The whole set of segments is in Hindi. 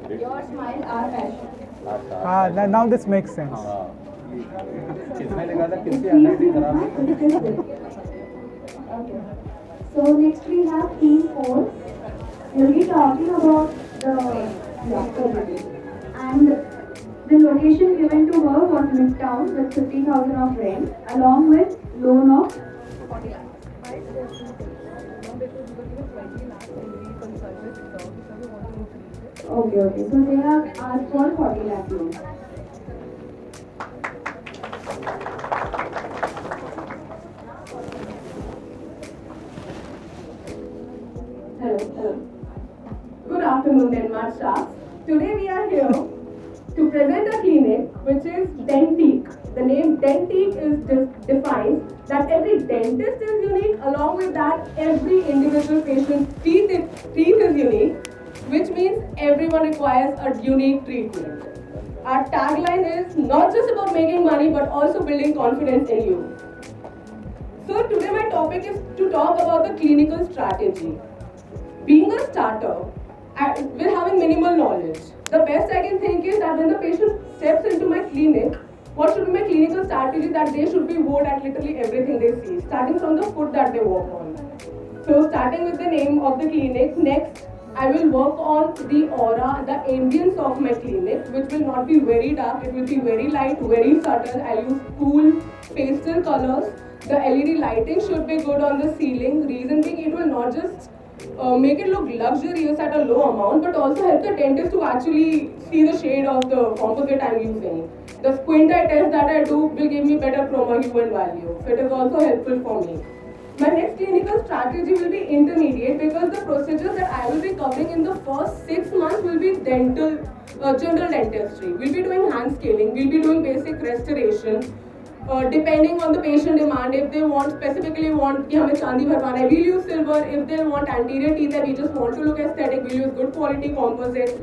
Your smile, our passion. Now this makes sense. किसने लिखा था, किसकी handwriting खराब है? Okay. So next we have team 4. We'll be talking about the property. And the location given to her was Midtown with 50,000 of rent along with loan of 40 lakhs. Okay. So they have asked for 40 lakh loan. Hello. Good afternoon, Denmark staff. Today we are here to present a clinic which is Dentique. The name Dentique defines that every dentist is unique. Along with that, every individual patient's teeth is unique, which means everyone requires a unique treatment. Our tagline is not just about making money but also building confidence in you. So today my topic is to talk about the clinical strategy. Being a starter, we're having minimal knowledge. The best I can think is that when the patient steps into my clinic, what should be my clinical strategy? That they should be wooed at literally everything they see, starting from the foot that they walk on. So starting with the name of the clinic, next I will work on the aura, the ambience of my clinic, which will not be very dark, it will be very light, very subtle. I'll use cool pastel colors. The LED lighting should be good on the ceiling. Reason being, it will not just make it look luxurious at a low amount, but also help the dentist to actually see the shade of the composite I'm using. The squint eye test that I do will give me better chroma hue and value, so it is also helpful for me. My next clinical strategy will be intermediate because the procedures that I will be covering in the first 6 months will be general dentistry. We'll be doing hand scaling, we'll be doing basic restoration. Depending on the patient demand, if they specifically want कि हमें चांदी भरवाना है, we'll use silver. If they want anterior teeth that we just want to look aesthetic, we'll use good quality composite.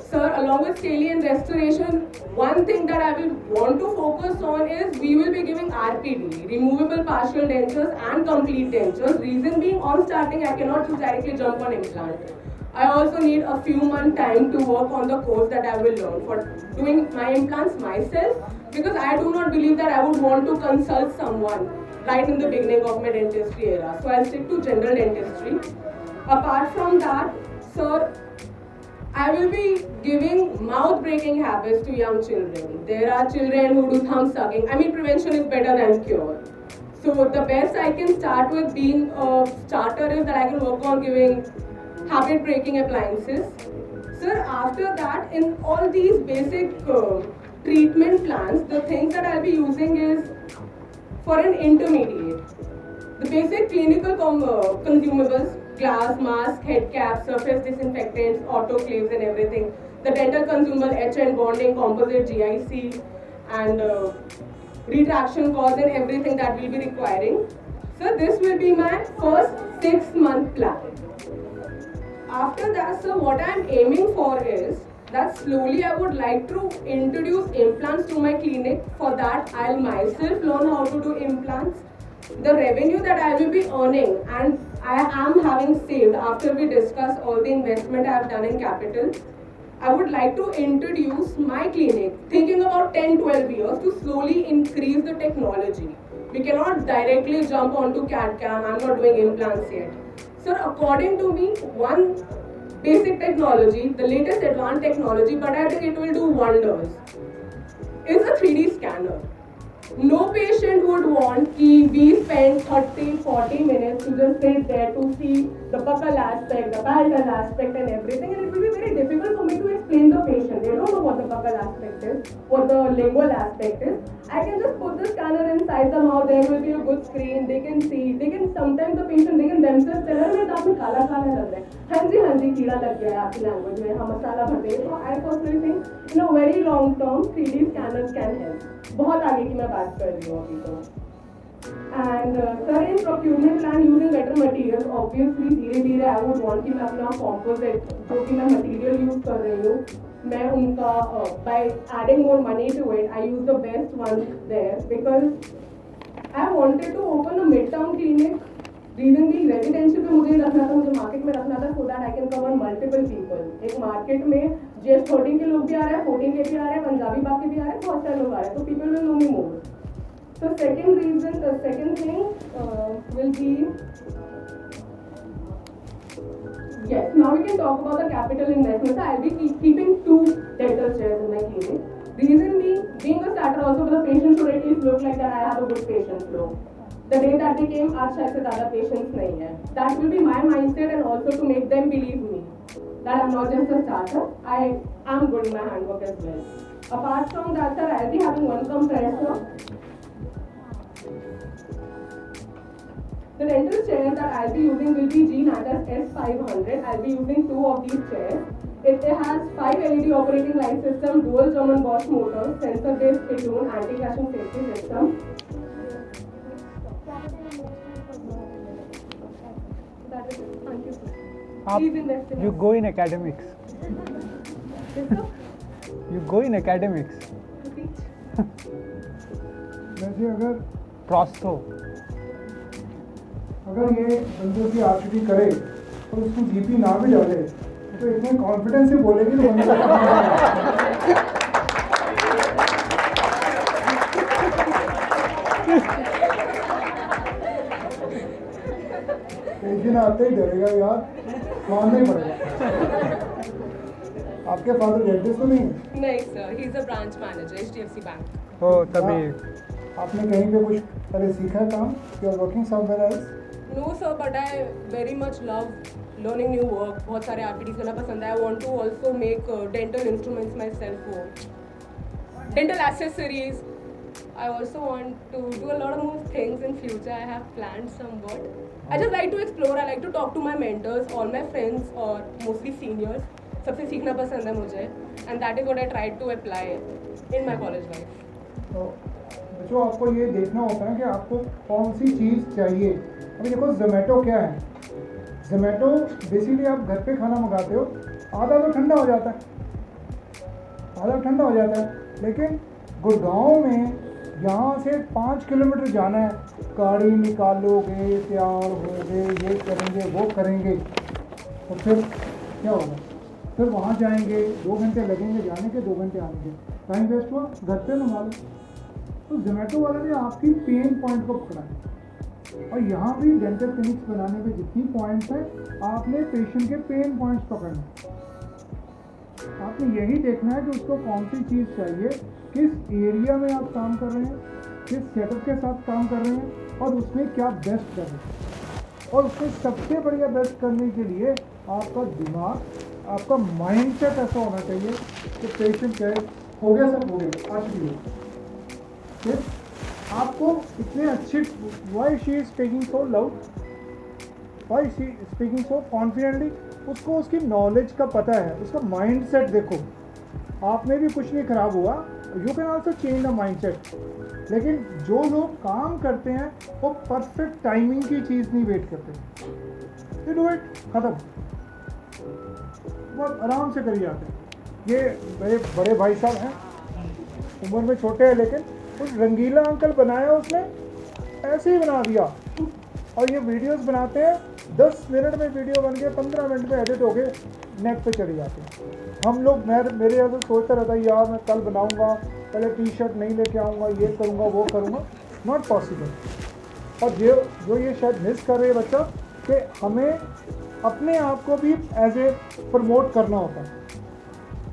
Sir, along with scaling and restoration, one thing that I will want to focus on is we will be giving RPD, removable partial dentures and complete dentures. Reason being, on starting I cannot just directly jump on implant. I also need a few months time to work on the course that I will learn for doing my implants myself, because I do not believe that I would want to consult someone right in the beginning of my dentistry era. So I'll stick to general dentistry. Apart from that, sir, I will be giving mouth-breaking habits to young children. There are children who do thumb sucking. I mean, prevention is better than cure. So the best I can start with being a starter is that I can work on giving habit-breaking appliances. Sir, after that, in all these basic treatment plans, the things that I'll be using is for an intermediate. The basic clinical consumables, glass, mask, head cap, surface disinfectants, autoclaves and everything. The dental consumable, etch and bonding, composite GIC and retraction cords and everything that we'll be requiring. So this will be my first 6-month plan. After that, sir, what I'm aiming for is that slowly I would like to introduce implants to my clinic. For that, I'll myself learn how to do implants. The revenue that I will be earning and I am having saved after we discuss all the investment I have done in capital, I would like to introduce my clinic, thinking about 10-12 years, to slowly increase the technology. We cannot directly jump onto CAD-CAM. I'm not doing implants yet. So according to me, one basic technology, the latest advanced technology, but I think it will do wonders, is a 3D scanner. No patient would want कि we spend 30-40 minutes to just sit there to see the buccal aspect, the palatal aspect and everything, and it will be very difficult for me to explain the patient. They don't know what the buccal aspect is, what the lingual aspect is. I can just put the scanner inside the mouth, there will be a good screen, they can see, sometimes the patient, they can themselves tell her, मैं आपको काला काला लग रहा है, हाँ जी कीड़ा लग गया है आपकी लैंग्वेज में, हम मसाला भर देंगे. So I personally think in a very long term 3D scanners can help. बहुत आगे की मैं बात कर रही हूँ अभी तो. And sir, in procurement plan using better materials, obviously धीरे धीरे I would want कि मैं अपना composite जो कि मैं material use कर रही हूँ, मैं उनका by adding more money to it, I use the best ones there because I wanted to open a midtown clinic. Reason भी रेजिडेंशियल पे मुझे रखना था, मुझे मार्केट में रखना था, so that I can cover multiple people. एक मार्केट में GS13 के लोग भी आ रहे हैं, 14 के भी आ रहे हैं, पंजाबी बाग के भी आ रहे हैं, बहुत सारे लोग आ रहे हैं, तो people will know me more. So second reason, the second thing will be, yes, now we can talk about the capital investment. So I'll be keeping 2 dental chairs in my clinic. Reason being a starter also for the patient should at least look like that I have a good patient flow. The day that they came, आज शायद से ज़्यादा patients नहीं है. That will be my mindset and also to make them believe me that I'm not just a starter. I am good in my handwork as well. Apart from that, sir, I'll be having one compressor. The dental chairs that I'll be using will be G-Natas S500. I'll be using 2 of these chairs. It has 5 LED operating light system, dual German Bosch motors, sensor-based platoon, anti-crashing safety system. That is it. Thank you, sir. Please invest in You us. go in academics. Yes, sir. You go in academics. Repeat. वैसे Prostho. अगर ये बंदे की आरसीटी करे और उसको जीपी ना भी डाले तो इतने कॉन्फिडेंस से बोलेगी तो बंदे का काम होगा। एक दिन आते ही डरेगा यार, मानना ही पड़ेगा। आपके फादर डेंटिस्ट तो नहीं है? नहीं sir, he is a branch manager, HDFC Bank. Oh, तभी आपने कहीं पे कुछ पहले सीखा काम? You are working somewhere else? No sir, but I very much love learning new work. बहुत सारे RPTs करना पसंद है. I want to also make dental instruments myself. Dental accessories. I also want to do a lot of more things in future. I have planned somewhat. I just like to explore. I like to talk to my mentors, all my friends or mostly seniors. सबसे सीखना पसंद है मुझे. And that is what I tried to apply in my college life. तो बच्चों आपको ये देखना होता है कि आपको कौन सी चीज़ चाहिए। अभी देखो जोमेटो क्या है, जोमेटो बेसिकली आप घर पे खाना मंगाते हो, आधा तो ठंडा हो जाता है, लेकिन गुड़गांव में यहाँ से 5 किलोमीटर जाना है, गाड़ी निकालोगे, तैयार होगे, ये करेंगे वो करेंगे, तो फिर क्या होगा? फिर वहाँ जाएंगे, 2 घंटे लगेंगे जाने के, 2 घंटे आने के, टाइम वेस्ट हुआ, घर पे मंगा लो। तो जोमेटो वाले ने आपकी पेन पॉइंट को पकड़ा है। और यहाँ भी डेंटल क्लिनिक्स बनाने में जितनी पॉइंट्स हैं, आपने पेशेंट के पेन पॉइंट्स पकड़ने, आपने यही देखना है कि उसको कौन सी चीज़ चाहिए, किस एरिया में आप काम कर रहे हैं, किस सेटअप के साथ काम कर रहे हैं और उसमें क्या बेस्ट कर रहे हैं। और उसमें सबसे बढ़िया बेस्ट करने के लिए आपका दिमाग, आपका माइंडसेट ऐसा होना चाहिए कि पेशेंट कहे हो गया सब, हो गया आज भी फिर आपको इतने अच्छे, why she is speaking so loud, why she speaking so confidently, उसको उसकी नॉलेज का पता है, उसका माइंडसेट देखो। आप में भी कुछ नहीं खराब हुआ, you can also change the mindset. लेकिन जो लोग काम करते हैं वो परफेक्ट टाइमिंग की चीज़ नहीं वेट करते, यू डू इट, ख़त्म, बहुत आराम से करी जाते हैं। ये मेरे बड़े भाई साहब हैं, उम्र में छोटे हैं, लेकिन उस रंगीला अंकल बनाया उसने, ऐसे ही बना दिया। और ये वीडियोस बनाते हैं, 10 मिनट में वीडियो बन के 15 मिनट में एडिट हो गए नेट पे चले जाते हैं। हम लोग, मेरे यहाँ तो सोचता रहता है यार मैं कल बनाऊंगा, पहले टी-शर्ट नहीं लेके आऊँगा, ये करूँगा वो करूँगा, नॉट पॉसिबल। और जो ये शायद मिस कर रहे हैं बच्चा, कि हमें अपने आप को भी एज ए प्रमोट करना होता है।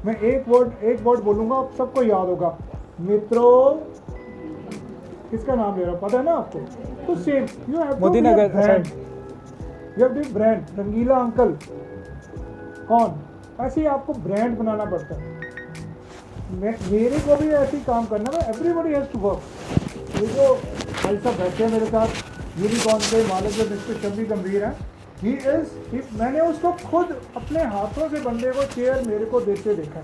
मैं एक वर्ड बोलूँगा, आप सबको याद होगा, मित्रों, किसका नाम ले रहा हूँ पता है ना आपको? तो same you have to Modinagar brand, you have to brand. Rangeela uncle कौन, ऐसे ही आपको ब्रांड बनाना पड़ता है। मेरे को भी ऐसे ही काम करना है, एवरीबॉडी हैज़ टू वर्क। ये जो भाई साहब बैठे हैं मेरे साथ, यूनिकॉर्न के मालिक जो मिस्टर शम्मी गंभीर हैं, ही इज़, मैंने उसको खुद अपने हाथों से बंदे को चेयर मेरे को देते देखा,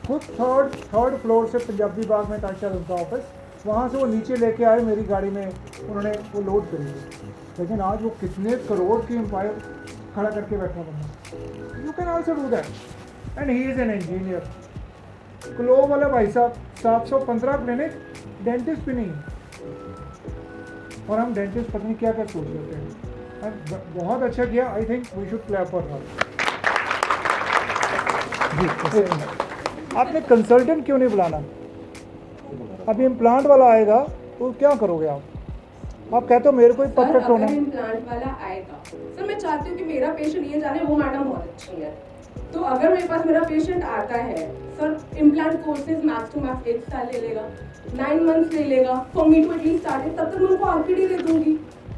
खुद थर्ड फ्लोर से पंजाबी बाग में था उनका ऑफिस, वहाँ से वो नीचे लेके आए मेरी गाड़ी में, उन्होंने वो लोड करी। लेकिन आज वो कितने करोड़ की एम्पायर खड़ा करके बैठा बंदा। You can also do that. And he is an engineer. क्लो वाला भाई साहब 715 क्लिनिक, डेंटिस्ट भी नहीं, और हम डेंटिस्ट पता नहीं क्या क्या सोच लेते हैं। बहुत अच्छा किया, I think we should clap for her. आपने कंसल्टेंट क्यों नहीं बुलाना? अभी इम्प्लांट वाला आएगा तो क्या करोगे आप कहते हो मेरे को ही परफेक्ट होना है। इम्प्लांट वाला आएगा सर, मैं चाहती हूँ कि मेरा पेशेंट ये जाने वो मैडम बहुत अच्छी है। तो अगर मेरे पास मेरा पेशेंट आता है sir, implant courses max to max 1 साल ले लेगा, 9 मंथ्स ले लेगा for me to at least start, तब तक मैं उनको आरपीडी दे दूंगी।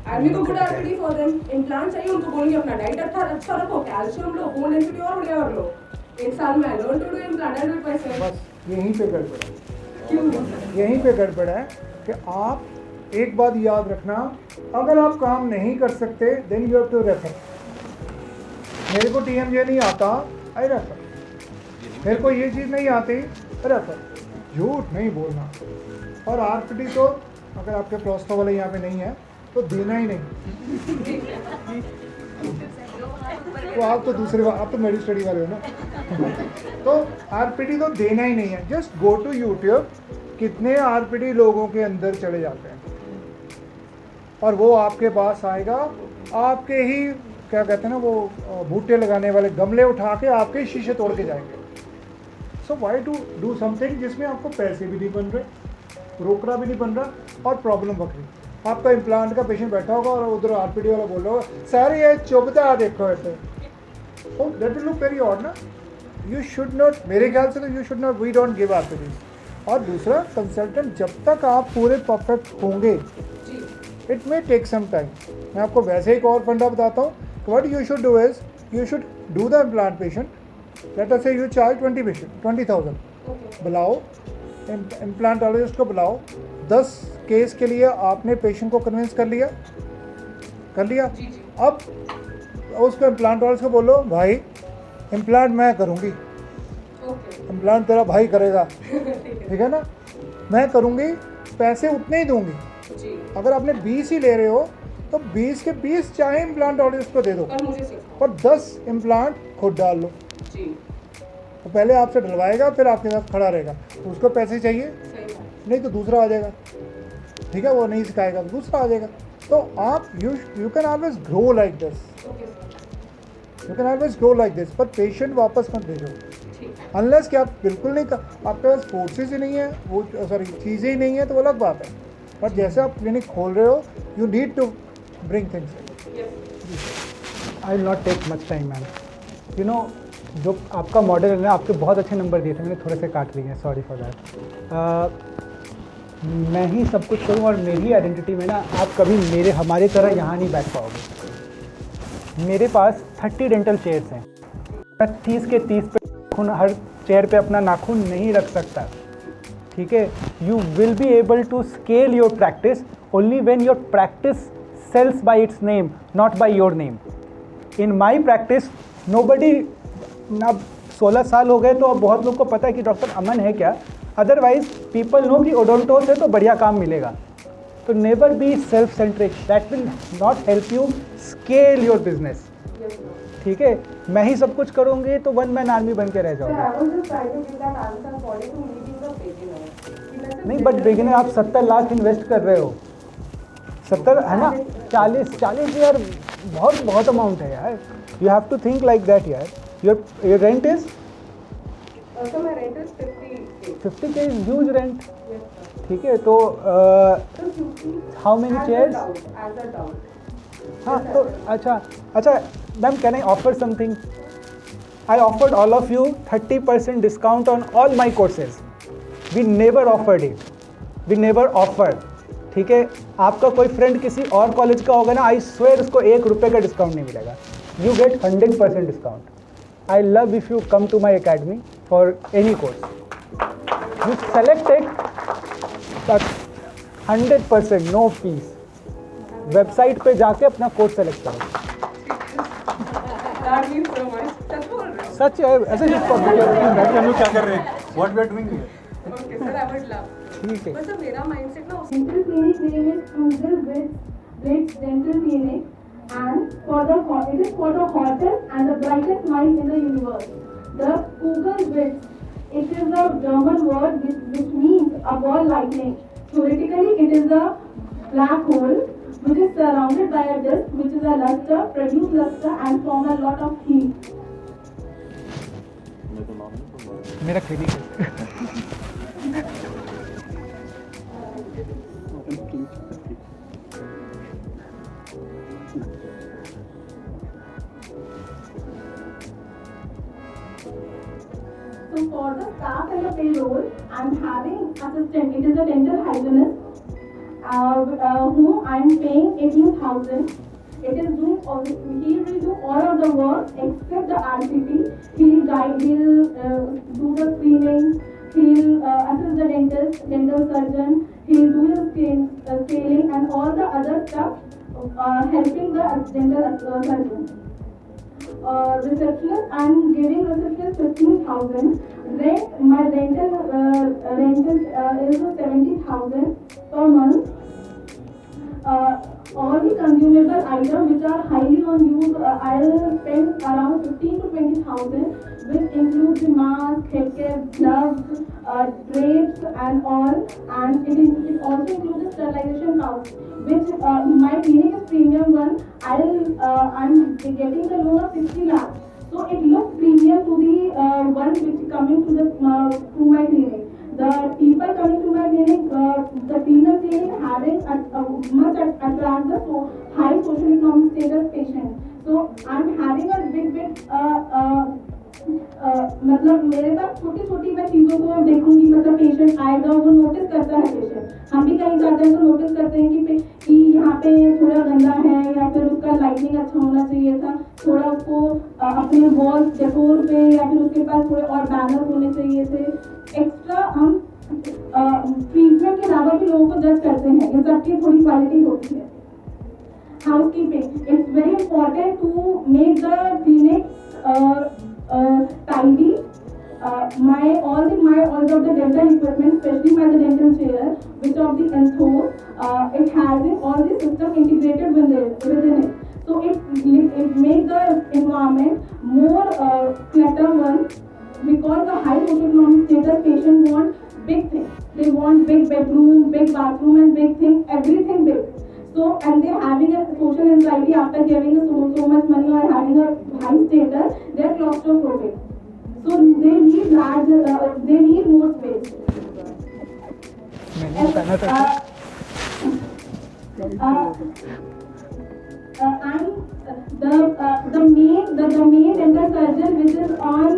आदमी को good RPD for them. Implant चाहिए उनको बोलेंगे अपना डाइट अच्छा रखो, कैल्शियम लो, बोन डेंसिटी और बढ़िया कर लो। 1 साल में I learn to do implant and do it. बस यहीं पे गड़बड़ है, क्यों? यहीं पे गड़बड़ है कि आप एक बात याद रखना, अगर आप काम नहीं कर सकते then you have to refer. मेरे को TMJ नहीं आता, आई रेफर। मेरे को ये चीज़ नहीं आती, रेफर। झूठ नहीं बोलना। और आरपीडी तो अगर आपके प्रोस्टो वाले यहाँ पे नहीं है तो देना ही नहीं। तो आप तो दूसरे, आप तो मेरी स्टडी वाले हो ना। तो आरपीडी तो देना ही नहीं है। जस्ट गो टू यूट्यूब, कितने आरपीडी लोगों के अंदर चले जाते हैं और वो आपके पास आएगा, आपके ही क्या कहते हैं ना वो बूटे लगाने वाले गमले उठा के आपके ही शीशे तोड़ के जाएंगे। सो वाई टू डू समथिंग जिसमें आपको पैसे भी नहीं बन रहे, रोकड़ा भी नहीं बन रहा और प्रॉब्लम बख रही। आपका इम्प्लांट का पेशेंट बैठा होगा और उधर आरपीडी वाला बोल रहा होगा सर ये चुभता देखो ऐसे, तो that will look very odd ना। यू शुड नॉट, मेरे ख्याल से तो you should not, we don't give RPD. और दूसरा, कंसल्टेंट जब तक आप पूरे परफेक्ट होंगे, it may take some time. मैं आपको वैसे एक और फंडा बताता हूँ। What you should do is you should do the implant patient, let us say you charge 20,000, बुलाओ इम्प्लांटोलॉजिस्ट को, बुलाओ 10 केस के लिए आपने पेशेंट को कन्विंस कर लिया। अब उसको इम्प्लांटोलॉजिस्ट को बोलो भाई इम्प्लांट मैं करूँगी, इम्प्लांट तेरा भाई करेगा, ठीक है ना, मैं करूँगी, पैसे उतने ही दूंगी। अगर आपने 20 ही ले रहे हो तो 20 के 20 चाहे इम्प्लांटोलॉजिस्ट को दे दो, और 10 इम्प्लांट खुद डाल लो। तो पहले आपसे डलवाएगा, फिर आपके साथ खड़ा रहेगा, तो उसको पैसे चाहिए, नहीं तो दूसरा आ जाएगा, ठीक है, वो नहीं सिखाएगा तो दूसरा आ जाएगा। तो आप you can always grow like this, you can always grow like this, पर पेशेंट वापस मत भेजो अनलेस कि आप बिल्कुल नहीं आपके पास फोर्सेज ही नहीं है, वो सॉरी चीज़ें ही नहीं है, तो वो अलग बात है। बट जैसे आप क्लिनिक खोल रहे हो, you need to bring things. I will not take much time ma'am. You know, जो आपका मॉडल है ना, आपके बहुत अच्छे नंबर दिए थे, मैंने थोड़े से काट लिए हैं, सॉरी फॉर दैट। मैं ही सब कुछ करूँ और मेरी आइडेंटिटी में ना आप कभी हमारी तरह यहाँ नहीं बैठ पाओगे। मेरे पास 30 डेंटल चेयर्स हैं, मैं 30 के 30 पे नाखून हर चेयर पे अपना नाखून नहीं रख सकता, ठीक है। You will be able to scale your practice only when your practice sells by its name, not by your name. In my practice nobody, अब 16 साल हो गए तो अब बहुत लोग को पता है कि डॉक्टर अमन है क्या, अदरवाइज पीपल नो कि ओडोंटो से तो बढ़िया काम मिलेगा। तो never be self centric, that will not help you scale your business, ठीक है। मैं ही सब कुछ करूँगी तो वन मैन आर्मी बन के रह जाऊँगी। नहीं, बट बिगिनर आप 70 लाख इन्वेस्ट कर रहे हो, 70 है ना, 40 यार बहुत अमाउंट है यार। You have to think like that यार। Your rent is So my rent is 50K is huge rent, ठीक है। तो हाउ मेनी चेयर्स? हाँ, तो अच्छा ma'am, can I offer something? I offered all of you 30% discount on all my courses. We never offered it, we never offered, ठीक है। आपका कोई फ्रेंड किसी और कॉलेज का होगा ना, आई स्वेयर उसको 1 रुपये का डिस्काउंट नहीं मिलेगा। You get 100% discount. I love if you come to my academy for any course. You select it, but 100% no fees. Website पे जाके अपना कोर्स सेलेक्ट करो। सच है, ऐसे नहीं हम लोग क्या कर रहे हैं? What we are doing here? Okay, sir, I would love. ठीक है। बस अब मेरा माइंडसेट ना Dental clinic name is Kruger Blitz Dental Clinic, and it is for the hottest and the brightest mind in the universe. The Kruger Blitz, it is a German word which means a ball lightning. Theoretically, it is a black hole which is surrounded by a disk which is a luster, produce luster and form a lot of heat. मेरा क्लिनिक है। So for the staff and the payroll, I'm having assistant. It is a dental hygienist whom I'm paying 18,000. It is doing all. He will do all of the work except the RCT. He'll guide. He'll do the screening. He'll assist the dentist, dental surgeon. He'll do the scaling and all the other stuff, helping the dental surgeon. Receptionist, I'm giving receptionist 15,000. Rent, my rental is 70,000 per month. All the consumable items which are highly on use, I'll spend around 15 to 20,000, which includes the mask, headgear, gloves, drapes, and all. And it also includes the sterilization pouch, which my clinic is premium one. I'm getting the loan of 60 lakhs. So it looks premium to the one which coming to my clinic. The people coming to my clinic, the premium clinic having much attract the high social economic status patient. So I'm having a big मतलब मेरे पास छोटी छोटी मैं चीज़ों को देखूंगी, मतलब पेशेंट आएगा वो नोटिस करता है पेशेंट। हम भी कहीं जाते हैं तो नोटिस करते हैं कि यहाँ पे थोड़ा गंदा है या फिर उसका लाइटिंग अच्छा होना चाहिए था, थोड़ा उसको अपने वॉल डेकोर पे या फिर उसके पास थोड़े और बैनर होने चाहिए थे। एक्स्ट्रा हम ट्रीटमेंट के अलावा भी लोगों को जज करते हैं, इन सबकी थोड़ी क्वालिटी होती है। Housekeeping, it's very important to make the clinic tidy. All of the dental equipment, especially my dental chair, which of the enthos, it has all the system integrated within it. So it makes the environment more clutter one, because the high socioeconomic status patient want big things. They want big bedroom, big bathroom, and big thing, everything big. So, and they're having a social anxiety after giving so much money or having a high status, they're claustrophobic. So they need more space. I'm the main dental surgeon which is on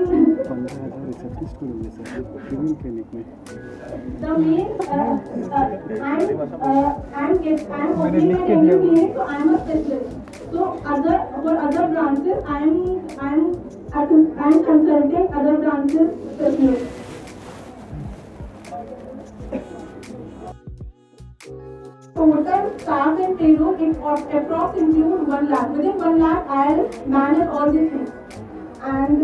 the main I'm opening my dental clinic, so I'm a specialist. So for other branches I'm consulting other branches specialists. Total staff and payroll, it approx include 1 lakh. Within 1 lakh, I'll manage all the things. And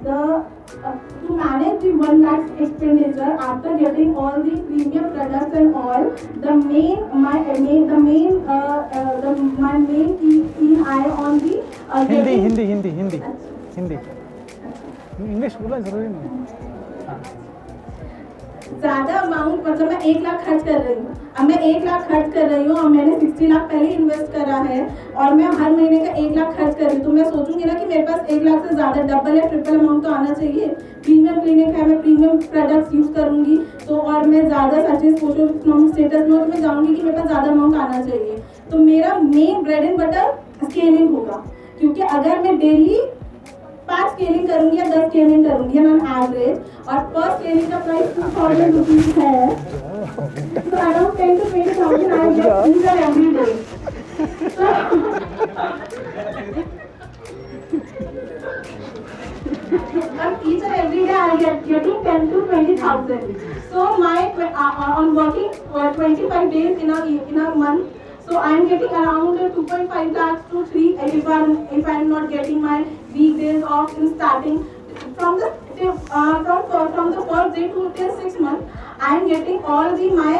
to manage the 1 lakh expenditure after getting all the premium products and all, my main key eye on the Hindi English बोला जरूरी नहीं। ज्यादा अमाउंट, मतलब मैं 1 लाख खर्च कर रही हूँ। अब मैं 1 लाख खर्च कर रही हूँ और मैंने 60 लाख पहले इन्वेस्ट करा है और मैं हर महीने का 1 लाख खर्च कर रही हूँ, तो मैं सोचूंगी ना कि मेरे पास 1 लाख से ज्यादा डबल या ट्रिपल अमाउंट तो आना चाहिए। प्रीमियम क्लिनिक है, मैं प्रीमियम प्रोडक्ट्स यूज करूंगी तो, और मैं ज्यादा सचिव सोशल इकोनॉमिक स्टेटस में, तो मैं जाऊंगी कि मेरे पास ज्यादा अमाउंट आना चाहिए। तो मेरा main bread and butter scaling होगा, क्योंकि अगर मैं डेली 5 स्केलिंग करूंगी या 10 स्केलिंग करूंगी ऑन एवरेज, और पर स्केलिंग का प्राइस 2000 रुपीज है, तो around 10 to 20,000 I get each every day. Each and every day I getting 10 to 20,000. So my on working 25 days in a month. So I am getting around 2.5 lakhs to 3 if I am not getting my weekdays off in starting from the first day to till 6 months. I am getting all the my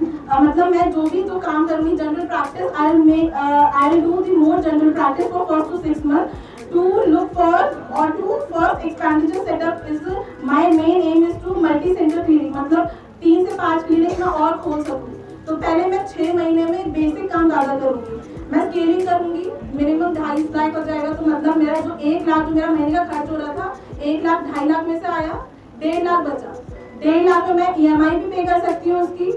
मतलब मैं जो काम करूँगी general practice, I'll do the more general practice for first to 6 months to look for or to first expenditure setup is my main aim is to multi center clinic, मतलब 3 से 5 क्लिनिक मैं और खोल सकूँ। तो पहले मैं 6 महीने में बेसिक काम ज़्यादा करूँगी। मैं स्केलिंग करूंगी, मिनिमम 2.5 लाख हो जाएगा, तो मतलब मेरा जो 1 लाख जो मेरा महीने का खर्च हो रहा था, 1 लाख 2.5 लाख में से आया, 1.5 लाख बचा। 1.5 लाख में मैं EMI भी पे कर सकती हूँ, उसकी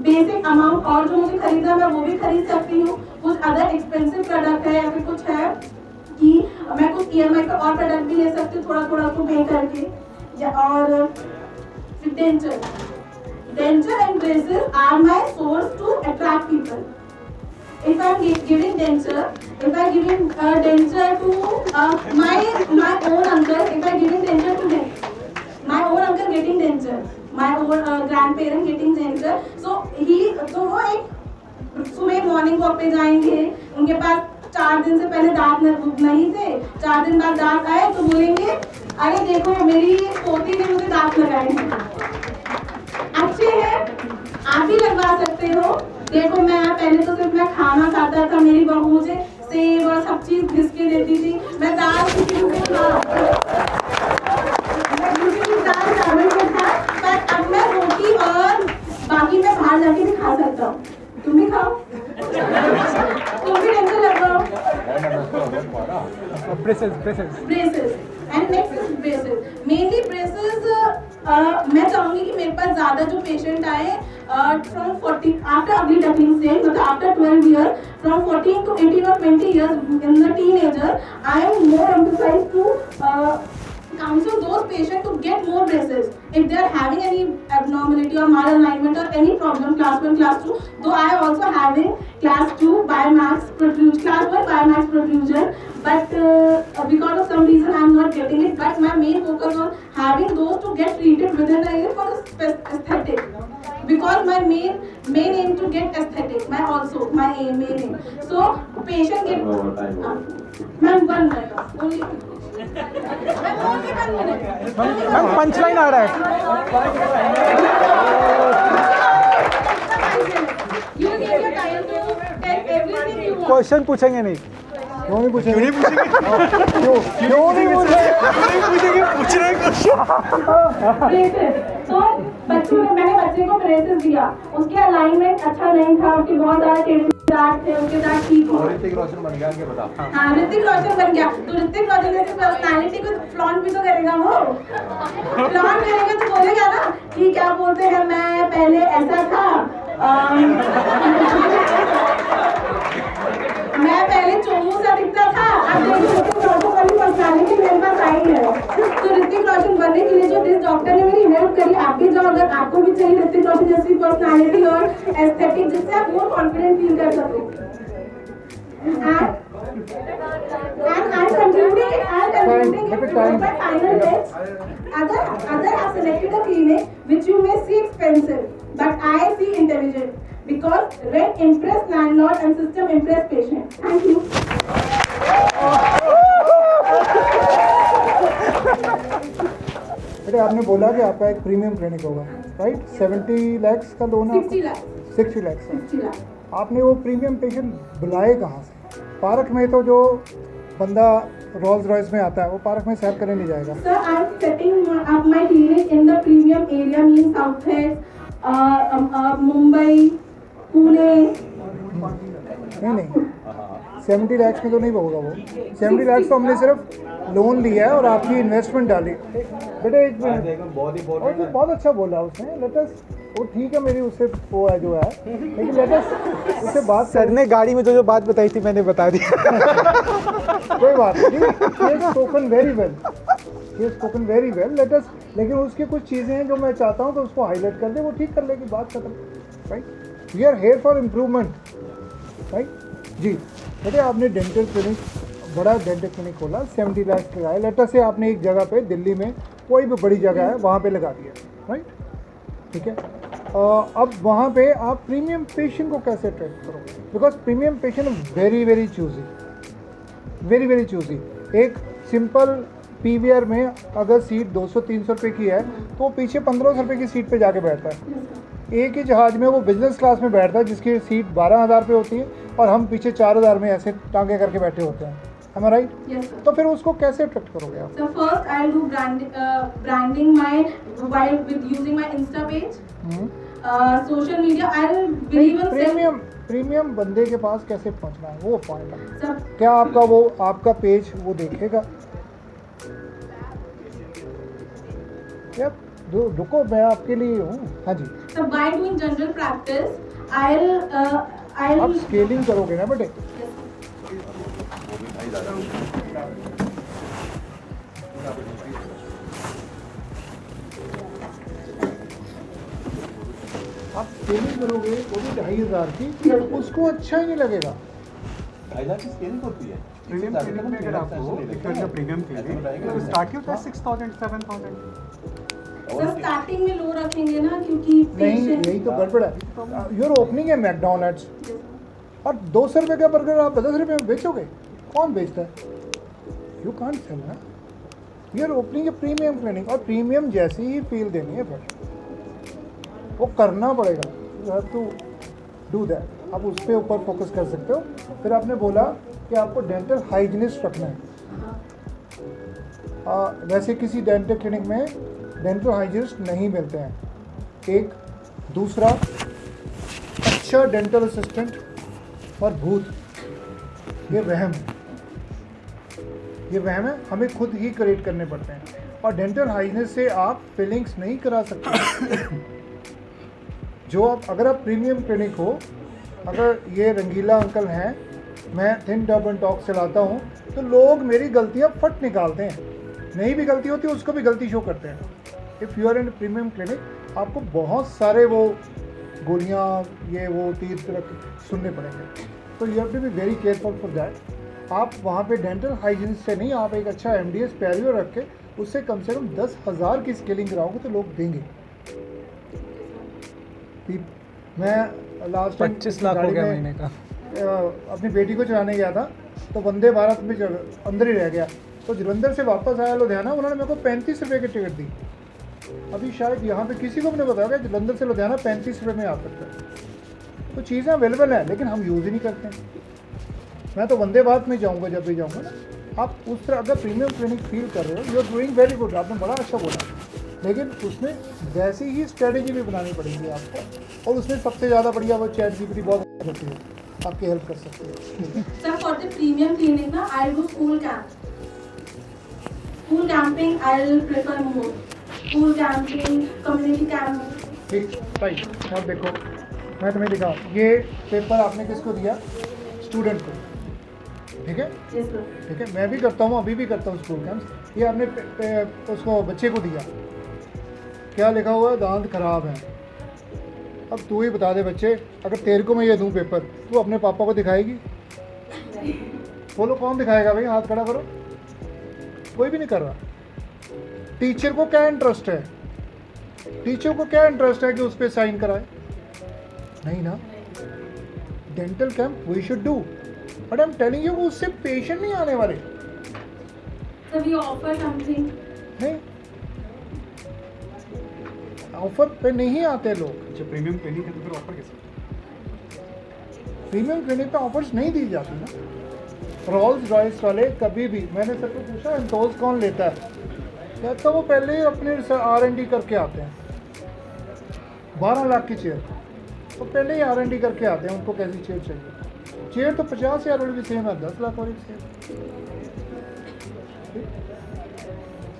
बेसिक अमाउंट और जो मुझे खरीदना है मैं वो भी खरीद सकती हूँ। कुछ अदर एक्सपेंसिव प्रोडक्ट है या फिर कुछ है कि मैं कुछ EMI पे और प्रोडक्ट भी ले सकती हूँ, थोड़ा थोड़ा उसको पे करके। या और denture and braces are my source to attract people. If I'm giving denture, if I'm giving denture to my own uncle, if I'm giving denture to them, my own uncle getting denture, my own grandparent getting denture, so वो एक सुबह मॉर्निंग वॉक पे जाएंगे, उनके पास 4 दिन से पहले दांत नहीं थे, 4 दिन बाद दांत आए तो बोलेंगे अरे देखो मेरी पोती ने मुझे दांत लगाए हैं, अच्छे हैं, आप भी लगवा सकते हो। देखो मैं पहले तो सिर्फ मैं खाना खाता था, मेरी बहू मुझे सेब और सब चीज घिस के देती थी, मैं दाल किसी को दाल चावल में था, पर अब मैं रोटी और बाकी मैं बाहर जाके भी खा सकता हूँ। तुम भी खाओ, तुम भी टेंशन लगाओ। Braces and next is braces, mainly braces मैं चाहूंगी कि मेरे पास ज्यादा जो पेशेंट आए फ्रॉम 40 आफ्टर अगली डकलिंग स्टेज, मतलब after 12 year, from 14 to 18 or 20 years in the teenager, I am more emphasized to counsel those patients to get more braces if they are having any abnormality or malalignment or any problem, class 1, class 2. Though I am also having class 2 biomax protrusion, class 1 biomax protrusion, but because of some reason I am not getting it. But my main focus on having those to get treated within a year for the aesthetic. Because my main aim to get aesthetic, my main aim. So patient get. Ma'am, 1 minute only. Ma'am punch line आ रहा है। क्वेश्चन पूछेंगे नहीं, क्यों नहीं पूछेंगे? क्यों नहीं पूछेंगे? पूछ रहे क्वेश्चन। तो बच्चों ने मैंने बच्चे को ब्रेसेस दिया, उसके अलाइनमेंट अच्छा नहीं था, उसके बहुत ज्यादा थे, उसके साथ ठीक हो। ऋतिक रोशन बन गया, बता। हाँ, ऋतिक रोशन बन गया, तो ऋतिक रोशन जैसे पर्सनालिटी को फ्लॉन्ट भी तो करेगा वो। फ्लॉन्ट करेगा तो बोलेगा ना कि क्या बोलते हैं, मैं पहले ऐसा था, मैं पहले चोमू सा दिखता था, अब देखो ऋतिक रोशन वाली पर्सनालिटी मेरे पास आई है। तो ऋतिक रोशन बनने के लिए जो जिस डॉक्टर ने मेरी हेल्प करी, आगे जाओ अगर आपको भी चाहिए ऋतिक रोशन जैसी पर्सनालिटी और एस्थेटिक, जिससे आप मोर कॉन्फिडेंट फील कर सको। And I'm concluding my final bits. Other have selected a clinic which you may see expensive, but I see intelligent, because rent impress landlord and system impress patient. Thank you. बेटे आपने बोला कि आपका एक प्रीमियम क्लिनिक होगा, राइट? 70 lakhs का लोन है? 60 lakhs. 60 lakhs। 60 lakhs. आपने वो प्रीमियम पेशेंट बुलाए कहाँ से? पार्क में तो जो बंदा रोल्स रॉयस में आता है वो पार्क में सैर करने नहीं जाएगा। Sir, I'm setting up my clinic in the premium area, means Southeast, Mumbai, Pune. नहीं 70 lakhs में तो नहीं होगा वो। 70 lakhs तो हमने सिर्फ लोन लिया है और आपकी इन्वेस्टमेंट डाली। बेटे एक मिनट, बहुत अच्छा बोला उसने। लेटस वो ठीक है, मेरी उससे वो है जो है, लेकिन लेटस उससे बात। सर ने गाड़ी में जो बात बताई थी मैंने बता दी। कोई बात नहीं, स्पोकन वेरी वेल, लेटस। लेकिन उसकी कुछ चीज़ें हैं जो मैं चाहता हूँ तो उसको हाईलाइट कर दे, वो ठीक कर लेगी, बात खत्म, right? We are here for improvement, right जी। बेटे आपने डेंटल क्लिनिक, बड़ा डेंटल क्लिनिक खोला, 70 lakhs लगाए। लेटर से आपने एक जगह पे दिल्ली में कोई भी बड़ी जगह है वहाँ पे लगा दिया, राइट? ठीक है। अब वहाँ पे आप प्रीमियम पेशेंट को कैसे ट्रीट करोगे? Because premium patient very choosy. एक सिंपल PVR में अगर सीट 200-300 रुपये की है तो वो पीछे 1500 रुपये की सीट पे जाके बैठता है। एक ही जहाज़ में वो बिजनेस क्लास में बैठता है जिसकी सीट 12,000 रुपये होती है और हम पीछे 4,000 में ऐसे टांगे करके बैठे होते हैं। Am I right? Yes, sir. तो फिर उसको कैसे अट्रैक्ट करोगे आप? So first I'll do branding my while with using my Insta page. social media. I'll believe in self. Premium बंदे के पास कैसे पहुंचना है वो पॉइंट है। Sir, क्या आपका पेज वो देखेगा? यार रुको, मैं आपके लिए हूँ। हाँ जी, so by doing general practice, I'll आप स्केलिंग करोगे ना बेटे? आप स्केलिंग करोगे वो भी 2500 की, उसको अच्छा ही नहीं लगेगा। 2000 की स्केलिंग होती है। प्रीमियम क्लिनिक में अगर आपको because the premium clinic तो स्टार्ट ही होता है 6000 7000। सर स्टार्टिंग में लो रखेंगे ना, क्योंकि नहीं, patient- यही तो गड़बड़ है। यूर ओपनिंग है मैकडोनल्ड्स और 200 रुपये का बर्गर आप 10 रुपये में बेचोगे? कौन बेचता है? यू कांट सेल ना। यूर ओपनिंग है प्रीमियम क्लिनिक, और प्रीमियम जैसी ही फील देनी है, फिर वो करना पड़ेगा। You have to do that. आप उस पर ऊपर फोकस कर सकते हो। फिर आपने बोला कि आपको डेंटल हाइजीनिस्ट रखना है। वैसे किसी डेंटल क्लिनिक में डेंटल हाइजीनिस्ट नहीं मिलते हैं। एक दूसरा, अच्छा डेंटल असिस्टेंट और भूत, ये वहम है। ये वहम है, हमें खुद ही क्रिएट करने पड़ते हैं। और डेंटल हाइजीनिस्ट से आप फिलिंग्स नहीं करा सकते। जो आप, अगर आप प्रीमियम क्लिनिक हो, अगर ये रंगीला अंकल हैं, मैं थिन टब एंड टॉक चलाता हूँ, तो लोग मेरी गलतियाँ फट निकालते हैं। नहीं भी गलती होती है उसको भी गलती शो करते हैं। If you are in premium clinic, आपको बहुत सारे वो गोलियाँ ये वो तीर्थ सुनने पड़ेंगे। तो you have to be very careful for that. आप वहाँ पे डेंटल हाइजीनिस्ट से नहीं, आप एक अच्छा MDS पैरियो रख के उससे कम 10,000 की स्केलिंग कराओगे तो लोग देंगे। मैं लास्ट टाइम 25 लाख हो गया महीने का। अपनी बेटी को चलाने गया था, तो वंदे भारत में अंदर ही रह गया। तो जलंधर से वापस आया लुधियाना, उन्होंने मेरे को 35 रुपये की टिकट दी। अभी शायद यहाँ पे किसी को भी नहीं बताया कि जलंधर से लुधियाना 35 रुपये में आ सकता है। तो चीज़ें अवेलेबल हैं, लेकिन हम यूज़ ही नहीं करते हैं। मैं तो वंदे भारत में जाऊँगा जब भी जाऊँगा ना। आप उस तरह अगर प्रीमियम क्लिनिक फील कर रहे हो, you are doing very good, आपने बड़ा अच्छा बोला, लेकिन उसमें वैसी ही स्ट्रेटेजी भी बनानी पड़ेगी आपको। और उसमें सबसे ज़्यादा बढ़िया वो ChatGPT बहुत अच्छी है, आपकी हेल्प कर सकती है। Sir, for the premium clinic, na, I'll do school camp. School camping, I'll prefer more. School camping, community camp. ठीक भाई, अब देखो मैं तुम्हें दिखाऊँ, ये पेपर आपने किसको दिया? स्टूडेंट को, ठीक है? Yes, sir. ठीक है, मैं भी करता हूँ, अभी भी करता हूँ स्कूल कैंप्स। ये आपने उसको बच्चे को दिया, क्या लिखा हुआ है? दांत खराब है। अब तू ही बता दे बच्चे, अगर तेरे को मैं ये दूँ पेपर, तू अपने पापा को दिखाएगी? बोलो कौन दिखाएगा भाई? हाथ खड़ा करो। कोई भी नहीं कर रहा। टीचर को क्या इंटरेस्ट है? टीचर को क्या इंटरेस्ट है कि उस पर साइन कराए? नहीं ना। Dental camp we should do, but I am telling you, उससे पेशेंट नहीं आने वाले। So we offer something. नहीं, ऑफर पे नहीं आते लोग। जो प्रीमियम क्लिनिक है तो फिर ऑफर कैसे? प्रीमियम क्लिनिक पे ऑफर्स नहीं दी जाती ना। रोल्स रॉयस वाले कभी भी, मैंने सबको पूछा एंटोज कौन लेता है, कहता वो पहले अपने R&D करके आते हैं। 12 लाख की चेयर, तो पहले ही R&D करके आते हैं, उनको कैसी चेयर चाहिए। चेयर तो 50,000 वाली भी सेम है, 10 लाख वाली भी सेम।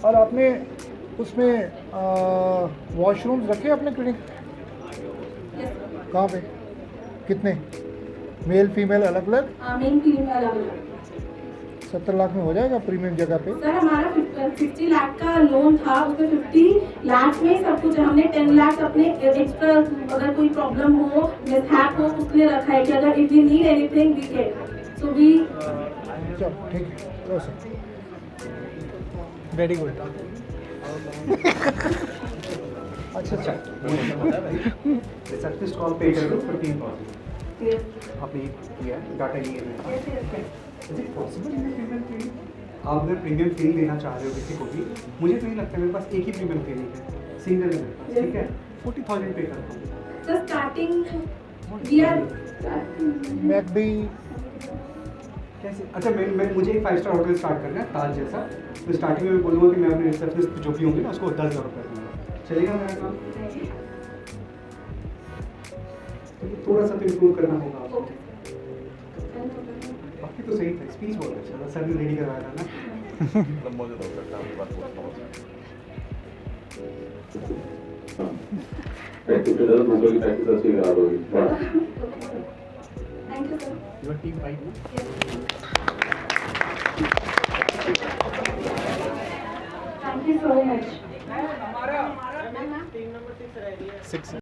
और आपने उसमें वॉशरूम्स रखे अपने क्लिनिक? Yes, sir. कहाँ पे? कितने? मेल फीमेल अलग अलग? Main female अलग-अलग. 70 लाख में हो जाएगा प्रीमियम जगह पे? सर हमारा 50 लाख का लोन था, उसमें 50 लाख में सब कुछ है। हमने 10 लाख अपने एक्स्ट्रा, अगर कोई प्रॉब्लम हो, मिसहैप हो, उसके लिए रखा है कि अगर if we need anything we can. So we चलो ठीक है, लो सर। Very good. अच्छा अच्छा, रिसेप्शनिस्ट कॉल पे कर दो 15,000 आपने किया डाटा लिए है। Is it possible in premium clinic? आप अगर प्रीमियम क्लिनिक लेना चाह रहे हो किसी को भी, मुझे तो नहीं लगता, मेरे पास एक ही प्रीमियम क्लिनिक है, सिंगल है मेरे पास, ठीक है? 40,000 पे करता हूँ। सर स्टार्टिंग वी आर मैकडी कैसे? अच्छा मैं मुझे एक 5 स्टार होटल स्टार्ट करना है ताज जैसा, तो स्टार्टिंग में मैं बोलूँगा कि मैं अपने रिसेप्शनिस्ट जो भी होंगे ना उसको 10,000 रुपये दूँगा, चलेगा मेरा काम? तो ये थोड़ा सा तो इम्प्रूव करना होगा आपको। ओके बाकी तो सही था, स्पीच बहुत अच्छा था, सर ने रेडी करवाया था ना। लंबा हो सकता है आपकी बात बोलता हूँ। प्रैक्टिस ज़्यादा दूसरों की प्रैक्टिस अच्छी करा दोगी। Thank you sir. Your team fight ना। Thank you so much. 6